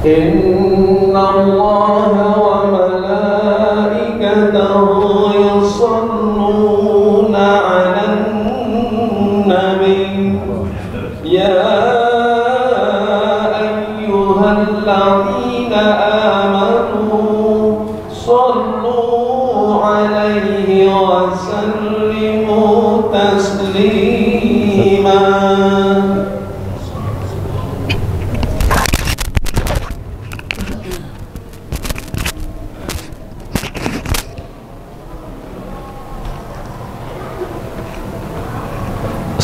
إن الله وملائكته يصلون على النبي يا أيها الذين آمنوا صلوا عليه وسلموا تسليما.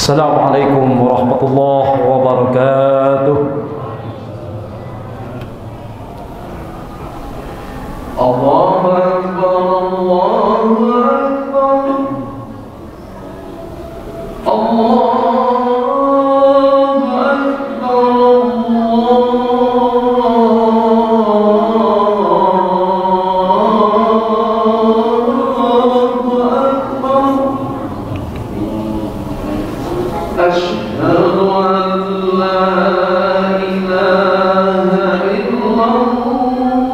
Assalamualaikum warahmatullahi wabarakatuh. Allahu Akbar, Allahu Akbar, Allahu Akbar, أشهد أن لا إله إلا الله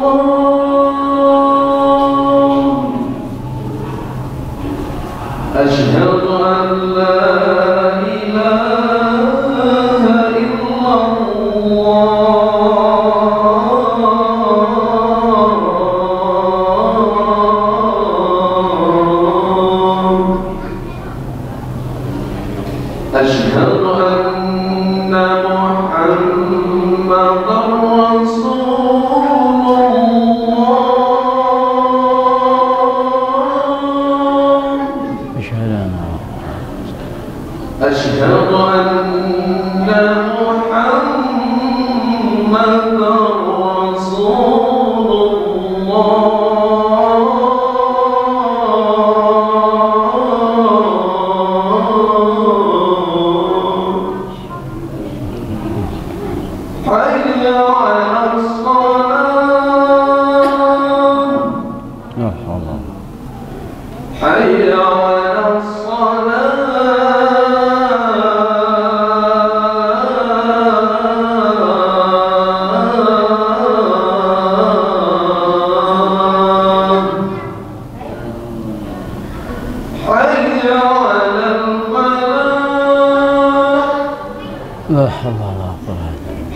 أشهد أن لا إله إلا الله أشهد أن محمدا رسول الله أشهد أن محمدا رسول الله حي على الصلاة حي على الصلاة حي على الفلاح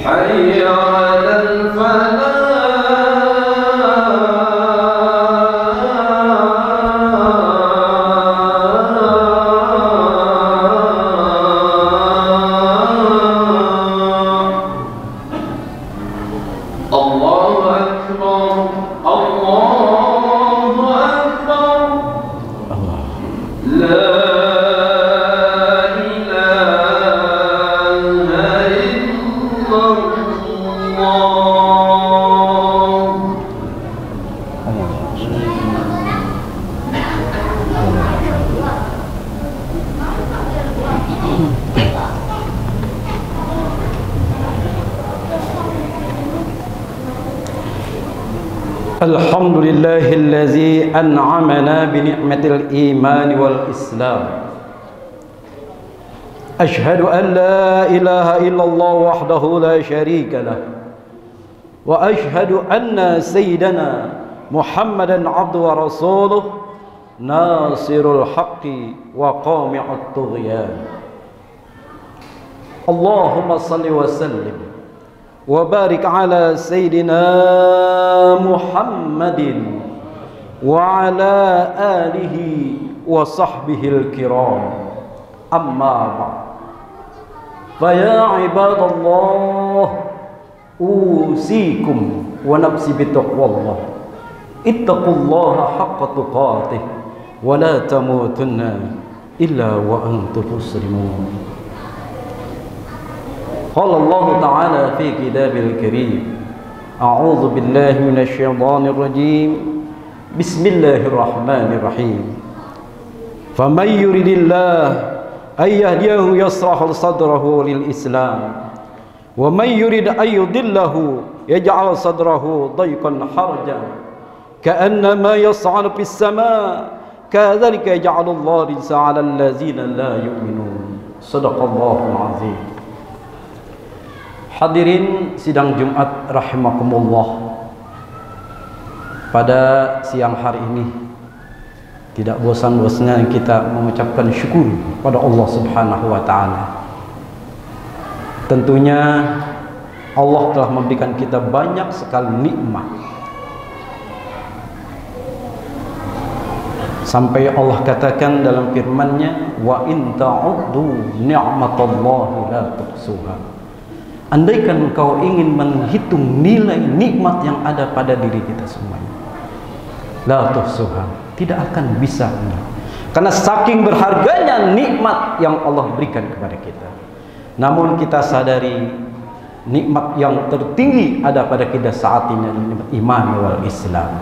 حي على الفلاح الله أكبر الله أكبر لا الحمد لله الذي أنعمنا بنعمة الإيمان والإسلام. أشهد أن لا إله إلا الله وحده لا شريك له، وأشهد أن سيدنا محمدا عبده ورسوله ناصر الحق وقامع الطغيان. اللهم صل وسلم وبارك على سيدنا محمد وعلى آله وصحبه الكرام. أما بعد، فيا عباد الله أوصيكم ونفسي بتقوى الله. اتقوا الله حق تقاته ولا تموتن إلا وأنتم مسلمون. قال الله تعالى في كتابه الكريم: أعوذ بالله من الشيطان الرجيم، بسم الله الرحمن الرحيم. فمن يرد الله أن يهديه يشرح صدره للإسلام، ومن يرد أن يضله يجعل صدره ضيقا حرجا كأنما يصعد في السماء، كذلك يجعل الله الرجس على الذين لا يؤمنون. صدق الله العظيم. Hadirin sidang Jumat rahimakumullah. Pada siang hari ini tidak bosan-bosannya kita mengucapkan syukur pada Allah Subhanahu wa taala. Tentunya Allah telah memberikan kita banyak sekali nikmat. Sampai Allah katakan dalam firman-Nya, wa in ta'uddu ni'matallahi la tuhsuha. Andaikan engkau ingin menghitung nilai nikmat yang ada pada diri kita semuanya, la tuhsuha, tidak akan bisa. Karena saking berharganya nikmat yang Allah berikan kepada kita. Namun kita sadari nikmat yang tertinggi ada pada kita saat ini, nikmat iman wal Islam.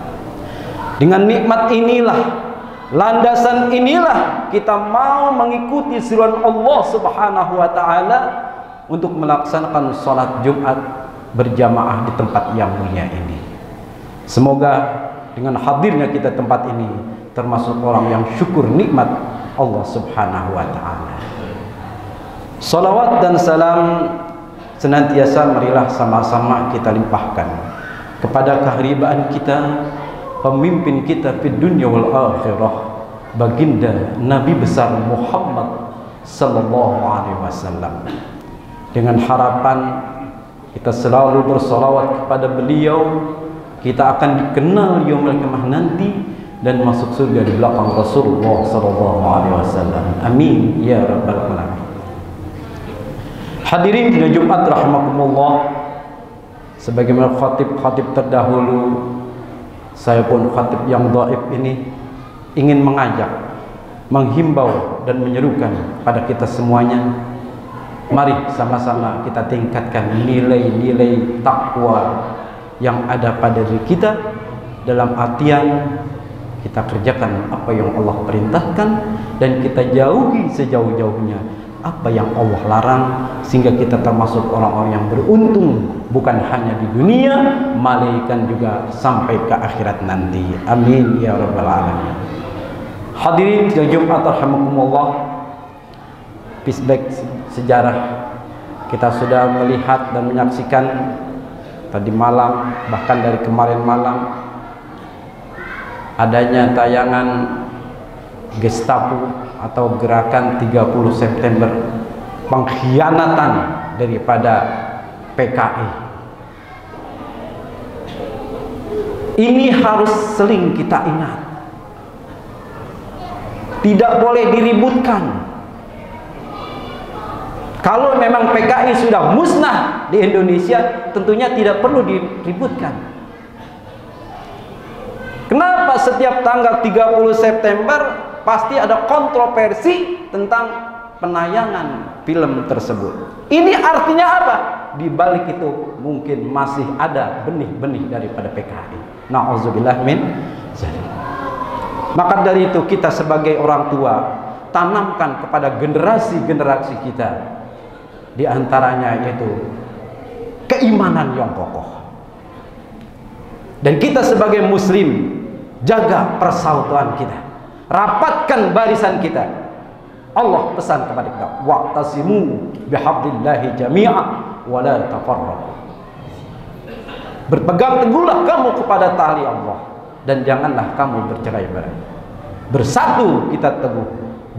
Dengan nikmat inilah, landasan inilah kita mau mengikuti seruan Allah Subhanahu wa taala untuk melaksanakan salat Jumat berjamaah di tempat yang mulia ini. Semoga dengan hadirnya kita tempat ini termasuk orang yang syukur nikmat Allah Subhanahu wa taala. Salawat dan salam senantiasa marilah sama-sama kita limpahkan kepada keharibaan kita, pemimpin kita di dunia wal akhirah, baginda Nabi besar Muhammad sallallahu alaihi wasallam. Dengan harapan kita selalu bersalawat kepada beliau, kita akan dikenal yaumul qiyamah nanti dan masuk surga di belakang Rasulullah sallallahu alaihi wasallam. Amin ya rabbal alamin. Hadirin di Jumat rahimakumullah, sebagaimana khatib terdahulu, saya pun khatib yang dhaif ini ingin mengajak, menghimbau dan menyerukan pada kita semuanya, mari sama-sama kita tingkatkan nilai-nilai takwa yang ada pada diri kita, dalam artian kita kerjakan apa yang Allah perintahkan dan kita jauhi sejauh-jauhnya apa yang Allah larang, sehingga kita termasuk orang-orang yang beruntung bukan hanya di dunia, melainkan juga sampai ke akhirat nanti. Amin ya rabbal alamin. Hadirin sidang Jumat rahimakumullah, flashback sejarah kita sudah melihat dan menyaksikan tadi malam, bahkan dari kemarin malam, adanya tayangan Gestapo atau gerakan 30 September, pengkhianatan daripada PKI. Ini harus sering kita ingat, tidak boleh diributkan. Kalau memang PKI sudah musnah di Indonesia, tentunya tidak perlu diributkan. Kenapa setiap tanggal 30 September pasti ada kontroversi tentang penayangan film tersebut? Ini artinya apa? Di balik itu mungkin masih ada benih-benih daripada PKI. Na'udzubillah min dzalik. Maka dari itu kita sebagai orang tua tanamkan kepada generasi-generasi kita, di antaranya yaitu keimanan yang kokoh. Dan kita sebagai muslim jaga persaudaraan kita, rapatkan barisan kita. Allah pesan kepada kita, wa'tasimu bihablillahi jami'a wa la tafarraqu. Berpegang teguhlah kamu kepada tali Allah dan janganlah kamu bercerai-berai. Bersatu kita teguh,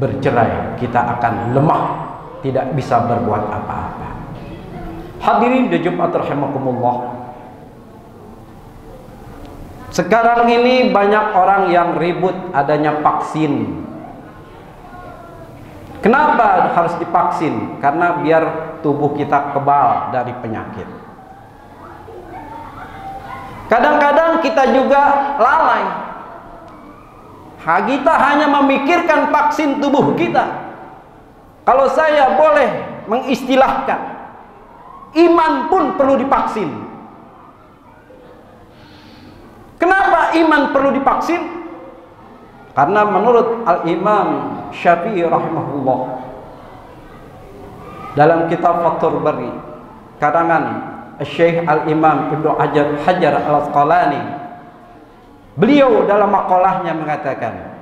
bercerai kita akan lemah, tidak bisa berbuat apa-apa. Hadirin di Jumat rahimakumullah, sekarang ini banyak orang yang ribut adanya vaksin. Kenapa harus divaksin? Karena biar tubuh kita kebal dari penyakit. Kadang-kadang kita juga lalai. Kita hanya memikirkan vaksin tubuh kita. Kalau saya boleh mengistilahkan, iman pun perlu divaksin. Kenapa iman perlu divaksin? Karena menurut Al-Imam Syafi'i rahimahullah, dalam kitab Fathul Bari karangan Syekh Al-Imam Ibnu Hajar Al-Asqalani, beliau dalam maqalahnya mengatakan,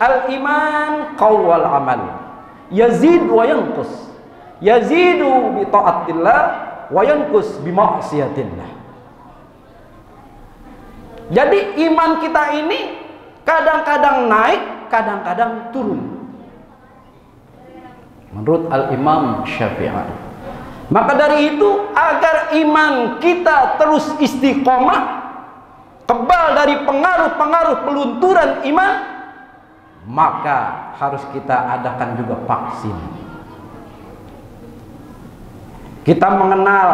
al-iman qawwal amal, yazid wa yanqus, yazidu bi taatillah wa yanqus bi ma'siyatillah. Jadi iman kita ini kadang-kadang naik, kadang-kadang turun. Menurut Al-Imam Syafi'i. Maka dari itu, agar iman kita terus istiqomah, kebal dari pengaruh-pengaruh pelunturan iman, maka harus kita adakan juga vaksin. Kita mengenal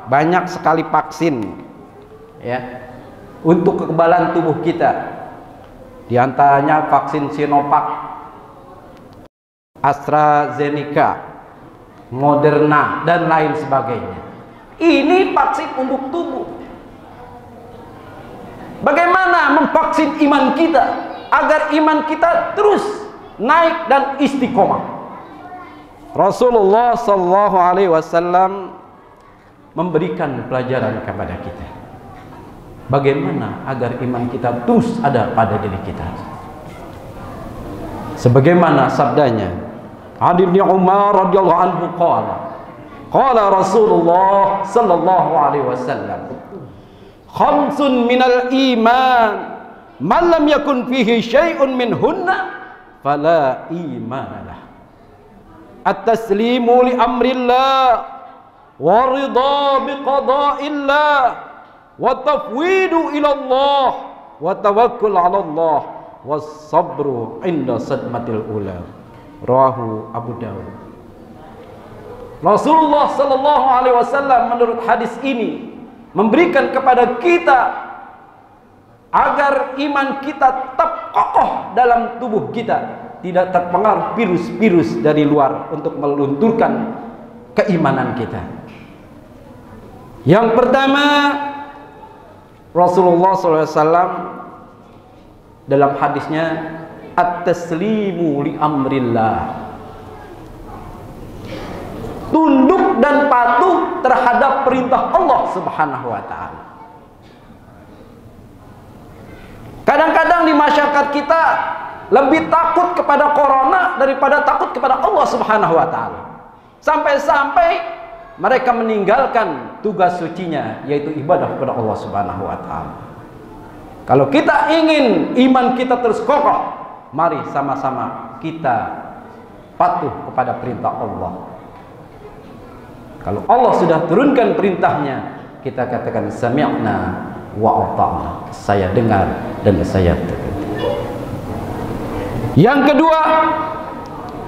banyak sekali vaksin, ya, untuk kekebalan tubuh kita. Di antaranya vaksin Sinovac, AstraZeneca, Moderna, dan lain sebagainya. Ini vaksin untuk tubuh. Bagaimana memvaksin iman kita agar iman kita terus naik dan istiqomah? Rasulullah sallallahu alaihi wasallam memberikan pelajaran kepada kita. Bagaimana agar iman kita terus ada pada diri kita? Sebagaimana sabdanya Ali bin Umar radhiyallahu anhu qala Rasulullah sallallahu alaihi wasallam, khamsun minal iman man lam yakun fihi syai'un minhunna fala imana lah. At-taslimu li amrillah wa ridha bi qada'illah wa tafwidu ila Allah wa tawakkul ala Allah was sabru inda sadmatil ula. Rawahu Abu Dawud. Rasulullah sallallahu alaihi wasallam menurut hadis ini memberikan kepada kita agar iman kita tetap kokoh dalam tubuh kita, tidak terpengaruh virus-virus dari luar untuk melunturkan keimanan kita. Yang pertama, Rasulullah SAW dalam hadisnya, at-taslimu li amrillah, tunduk dan patuh terhadap perintah Allah Subhanahu wa ta'ala. Kadang-kadang di masyarakat kita lebih takut kepada corona daripada takut kepada Allah Subhanahu wa ta'ala. Sampai-sampai mereka meninggalkan tugas sucinya, yaitu ibadah kepada Allah Subhanahu wa ta'ala. Kalau kita ingin iman kita terus kokoh, mari sama-sama kita patuh kepada perintah Allah. Kalau Allah sudah turunkan perintahnya, kita katakan sami'na wa ata'na, saya dengar dan saya taati. Yang kedua,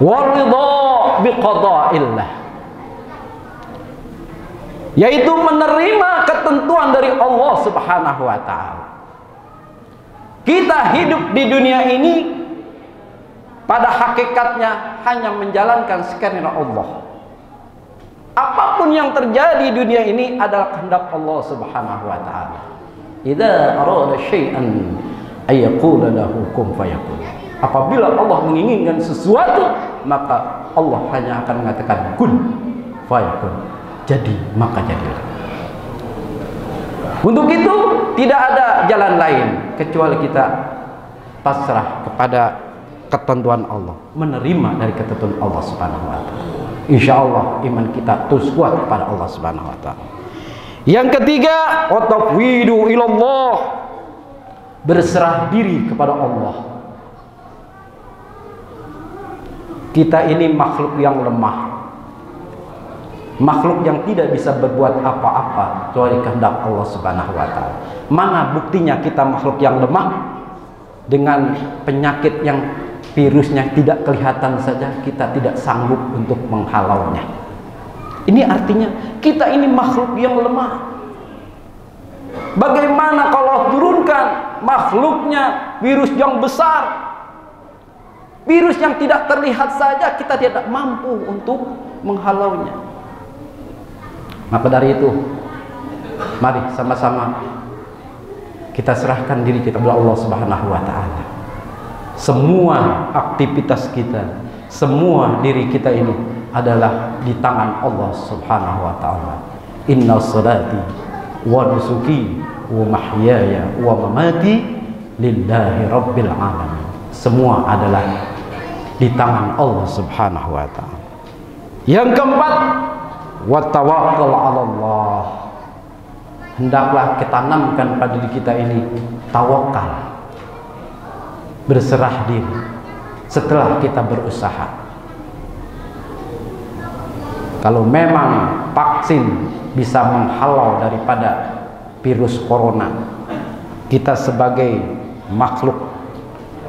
waridha biqada'illah, yaitu menerima ketentuan dari Allah Subhanahu wa ta'ala. Kita hidup di dunia ini pada hakikatnya hanya menjalankan sekiranya Allah. Apapun yang terjadi di dunia ini adalah kehendak Allah Subhanahu wa ta'ala. Idza arada syai'an ay yaqula lahu kun fayakun. Apabila Allah menginginkan sesuatu, maka Allah hanya akan mengatakan kun fayakun, jadi maka jadilah. Untuk itu tidak ada jalan lain kecuali kita pasrah kepada ketentuan Allah, menerima dari ketentuan Allah Subhanahu wa ta'ala. Insyaallah iman kita terus kuat kepada Allah Subhanahu wa ta'ala. Yang ketiga, wa tafwidu ilallah, berserah diri kepada Allah. Kita ini makhluk yang lemah, makhluk yang tidak bisa berbuat apa-apa kecuali kehendak Allah Subhanahu wa ta'ala. Mana buktinya kita makhluk yang lemah? Dengan penyakit yang virusnya tidak kelihatan saja kita tidak sanggup untuk menghalaunya. Ini artinya kita ini makhluk yang lemah. Bagaimana kalau turunkan makhluknya virus yang besar, virus yang tidak terlihat saja kita tidak mampu untuk menghalaunya. Maka dari itu, mari sama-sama kita serahkan diri kita kepada Allah Subhanahu wa ta'ala. Semua aktivitas kita, semua diri kita ini adalah di tangan Allah Subhanahu wa ta'ala. Inna salati wa nusuki wa mahyaya wa mamati lillahi rabbil alamin. Semua adalah di tangan Allah Subhanahu wa ta'ala. Yang keempat, wa tawakkal 'ala Allah. Hendaklah kita tanamkan pada diri kita ini tawakal, berserah diri setelah kita berusaha. Kalau memang vaksin bisa menghalau daripada virus corona, kita sebagai makhluk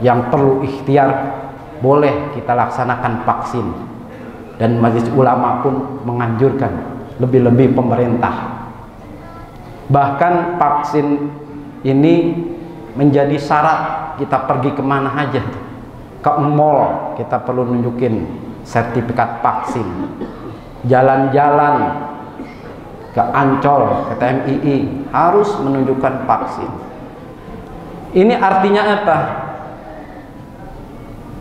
yang perlu ikhtiar, boleh kita laksanakan vaksin. Dan majelis ulama pun menganjurkan, lebih-lebih pemerintah. Bahkan vaksin ini menjadi syarat kita pergi kemana aja. Ke mall kita perlu nunjukin sertifikat vaksin. Jalan-jalan ke Ancol, ke TMII harus menunjukkan vaksin. Ini artinya apa?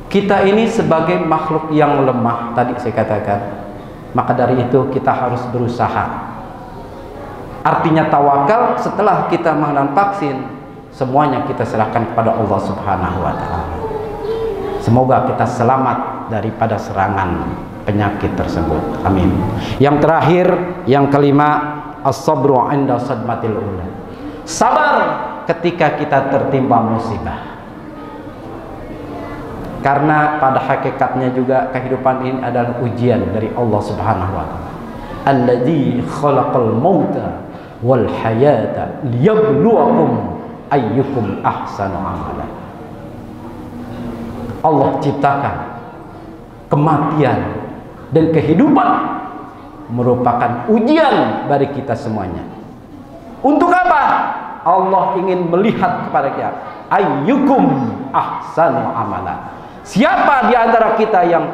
Kita ini sebagai makhluk yang lemah, tadi saya katakan, maka dari itu kita harus berusaha. Artinya tawakal, setelah kita mengenal vaksin, semuanya kita serahkan kepada Allah Subhanahu wa Ta'ala. Semoga kita selamat daripada serangan penyakit tersebut. Amin. Yang terakhir, yang kelima, as-sabru 'inda sadmatil ula. Sabar ketika kita tertimpa musibah. Karena pada hakikatnya juga kehidupan ini adalah ujian dari Allah Subhanahu wa Ta'ala. Alladzi khalaqal mauta wal hayata liyabluwakum ayyukum ahsanu amala. Allah ciptakan kematian dan kehidupan merupakan ujian bagi kita semuanya. Untuk apa? Allah ingin melihat kepada kita, ayyukum ahsanu amala. Siapa di antara kita yang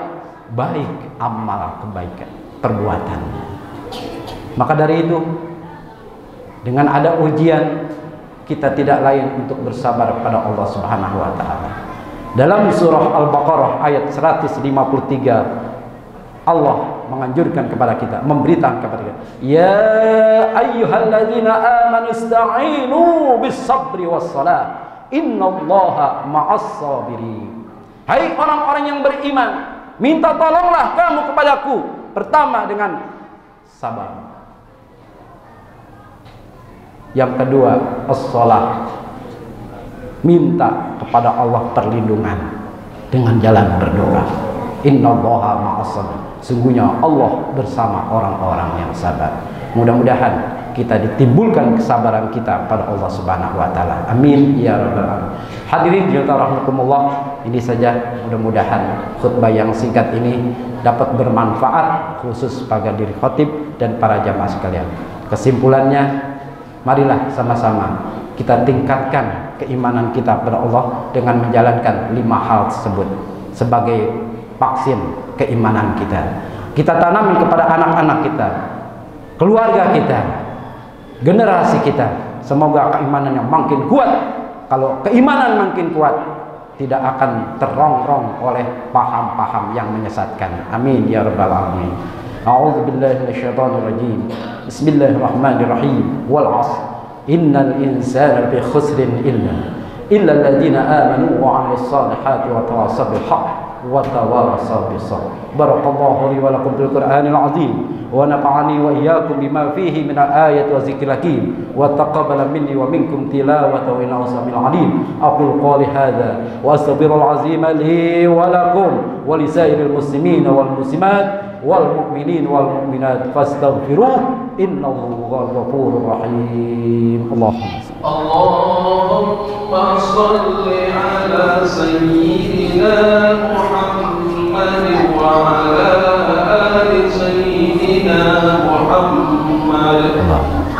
baik amal kebaikan perbuatannya. Maka dari itu, dengan ada ujian, kita tidak lain untuk bersabar pada Allah Subhanahu wa Ta'ala. Dalam surah Al-Baqarah ayat 153, Allah menganjurkan kepada kita, memberitakan kepada kita, ya ayyuhalladzina amanu ista'inu bis-sabri was-salah innallaha ma'as-sabirin. Hai orang-orang yang beriman, minta tolonglah kamu kepadaku, pertama dengan sabar. Yang kedua, as-shalah, minta kepada Allah perlindungan dengan jalan berdoa. Innallaha ma'as-sabirin. Sungguhnya Allah bersama orang-orang yang sabar. Mudah-mudahan kita ditimbulkan kesabaran kita pada Allah Subhanahu wa Ta'ala. Amin ya rabbal alamin. Hadirin rahimakumullah, ini saja, mudah-mudahan khutbah yang singkat ini dapat bermanfaat khusus bagi diri khatib dan para jamaah sekalian. Kesimpulannya, marilah sama-sama kita tingkatkan keimanan kita kepada Allah dengan menjalankan 5 hal tersebut sebagai vaksin keimanan kita. Kita tanam kepada anak-anak kita, keluarga kita, generasi kita. Semoga keimanan yang makin kuat. Kalau keimanan makin kuat, tidak akan terongrong oleh paham-paham yang menyesatkan. Amin ya rabbal alamin. A'udzu billahi minasyaitonir rajim. Bismillahirrahmanirrahim. Wal 'ashr. Innal insana lafi khusrin illa alladziina aamanu wa 'amilus shaalihati wa tawassaw bil haqq wa tawassaw bis sabr. Barakallahu li wa lakum bil Qur'anil 'azim wa nafa'ani wa iyyakum bima fihi min al-ayati wa dzikril hakim wa taqabbala minni wa minkum tilawatahu innahu samiul 'alim. Aqulu qawli hadza wa astaghfirul 'azim li wa lakum wa li sa'iril muslimin wal muslimat wal mu'minin wal mu'minat fastaghfiruh innahu ghafurur rahim. Allahumma shalli ala sayyidina Muhammad wa ala ali sayyidina Muhammad.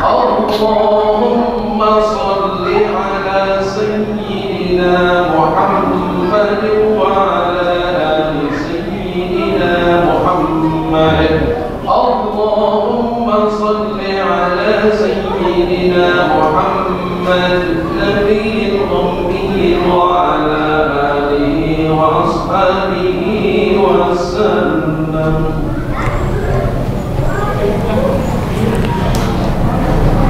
Allahumma shalli ala sayyidina Muhammad wa ala ali sayyidina Muhammad. Allahumma shalli ala sayyidina Muhammad nabiyil ummi wa ala alihi wa ashabihi wa sallam.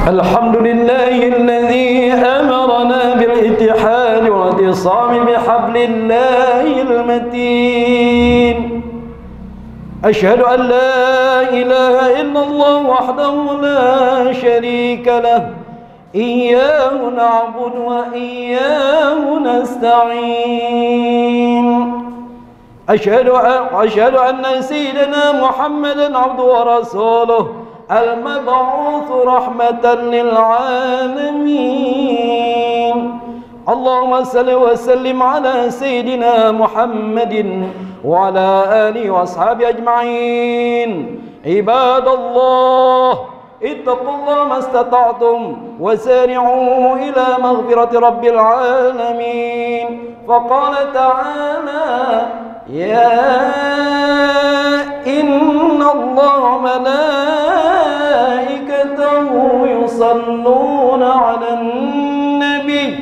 Alhamdulillahilladzi amarna bil ittihad wa ittisam bihablillahil matin. أشهد أن لا إله إلا الله وحده لا شريك له إياه نعبد وإياه نستعين أشهد أن سيدنا محمدا عبده ورسوله المبعوث رحمة للعالمين اللهم صل وسلم على سيدنا محمد وعلى آله وأصحابه أجمعين عباد الله اتقوا الله ما استطعتم وسارعوا إلى مغفرة رب العالمين فقال تعالى يا إن الله ملائكته يصلون على النبي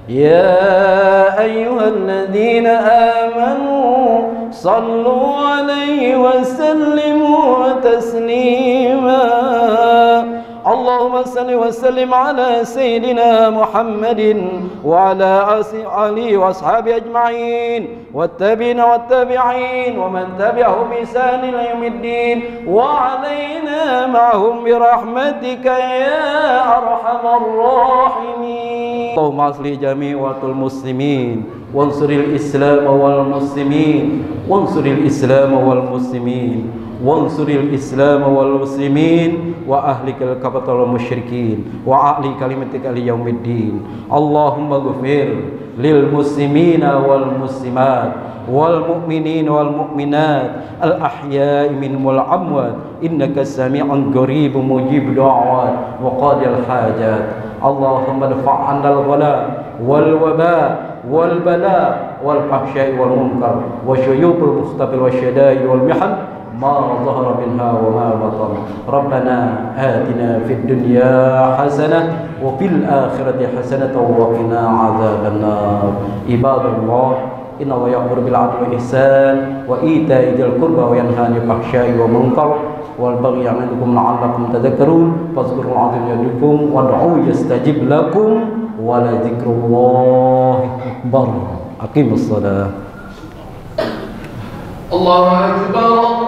يا أيها الذين آمنوا صلوا عليه وسلموا تسليما اللهم صل وسلم على سيدنا محمد وعلى آله وأصحابه أجمعين والتابعين والتابعين ومن تبعهم بإحسان إلى يوم الدين وعلينا معهم برحمتك يا أرحم الراحمين اللهم أصلح جميع المسلمين وانصر الإسلام والمسلمين وانصر الإسلام والمسلمين وانصر الإسلام والمسلمين وأهلك الكفرة والمشركين وأعلي كلمتك ليوم الدين اللهم اغفر للمسلمين والمسلمات والمؤمنين والمؤمنات الأحياء منهم والأموات إنك سميع قريب مجيب دعوات وقاضي الحاجات اللهم ادفع عنا الغلاء والوباء والبلاء والفحشاء والمنكر وشيوخ المختبر والشدائد والمحن ما ظهر منها وما بطن ربنا آتنا في الدنيا حسنة وفي الآخرة حسنة وقنا عذاب النار عباد الله إن الله يأمر بالعدل والإحسان وإيتاء ذي القربى وينهى عن الفحشاء والمنكر والبغي يعظكم لعلكم تذكرون فاذكروا العظيم يذكركم وادعوه يستجب لكم ولذكر الله أكبر أقيموا الصلاة الله أكبر